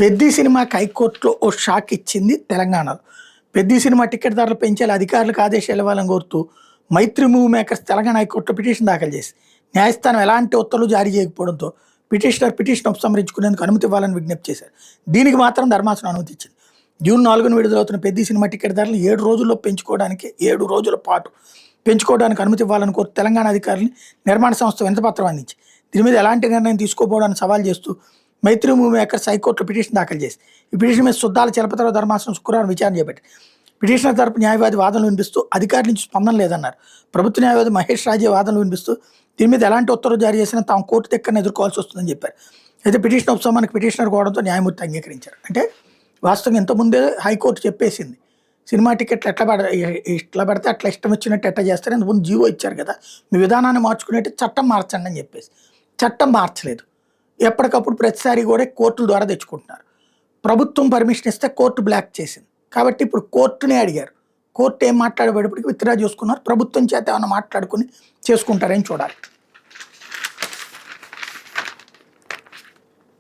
పెద్ది సినిమాకి హైకోర్టులో ఓ షాక్ ఇచ్చింది తెలంగాణలో. పెద్ది సినిమా టికెట్ ధరలు పెంచేలా అధికారులకు ఆదేశాలు ఇవ్వాలని కోరుతూ మైత్రి మూవీ మేకర్స్ తెలంగాణ హైకోర్టులో పిటిషన్ దాఖలు చేసి న్యాయస్థానం ఎలాంటి ఉత్తర్వులు జారీ చేయకపోవడంతో పిటిషన్ ఉపసంహరించుకునేందుకు అనుమతి ఇవ్వాలని విజ్ఞప్తి చేశారు. దీనికి మాత్రం ధర్మాసనం అనుమతి ఇచ్చింది. జూన్ 4న విడుదలవుతున్న పెద్ది సినిమా టికెట్ ధరలు 7 రోజుల్లో పెంచుకోవడానికి 7 రోజుల పాటు పెంచుకోవడానికి అనుమతి ఇవ్వాలని కోరుతూ తెలంగాణ అధికారులు నిర్మాణ సంస్థ వినతిపత్రం అందించి దీని మీద ఎలాంటి నిర్ణయం తీసుకోపోవడానికి సవాల్ చేస్తూ మైత్రి మూవీ మేకర్స్ హైకోర్టులో పిటిషన్ దాఖలు చేసి ఈ పిటిషన్ మీద సుద్దాల చలపతిరావు ధర్మాసనం శుక్రవారం విచారణ చేపట్టి పిటిషనర్ తరపు న్యాయవాది వాదనలు వినిపిస్తూ అధికారుల నుంచి స్పందన లేదన్నారు. ప్రభుత్వ న్యాయవాది మహేష్ రాజే వాదనలు వినిపిస్తూ దీని మీద ఎలాంటి ఉత్తర్వులు జారీ చేసినా తాము కోర్టు దగ్గరనే ఎదుర్కోవాల్సి వస్తుందని చెప్పారు. అయితే పిటిషన్ ఉపశమనానికి పిటిషనర్ కోవడంతో న్యాయమూర్తి అంగీకరించారు. అంటే వాస్తవంగా ఇంతకుముందే హైకోర్టు చెప్పేసింది సినిమా టికెట్లు ఇట్లా పడితే అట్లా ఇష్టం వచ్చినట్టు ఎట్లా చేస్తారు, ఇంతకుముందు జీవో ఇచ్చారు కదా, మీ విధానాన్ని మార్చుకునేట్టు చట్టం మార్చండి అని చెప్పేసి. చట్టం మార్చలేదు. ఎప్పటికప్పుడు ప్రతిసారి కూడా కోర్టుల ద్వారా తెచ్చుకుంటున్నారు. ప్రభుత్వం పర్మిషన్ ఇస్తే కోర్టు బ్లాక్ చేసింది కాబట్టి ఇప్పుడు కోర్టునే అడిగారు. కోర్టు ఏం మాట్లాడేటప్పటికి విత్డ్రా చేసుకున్నారు. ప్రభుత్వం చేత ఏమైనా మాట్లాడుకుని చేసుకుంటారని చూడాలి.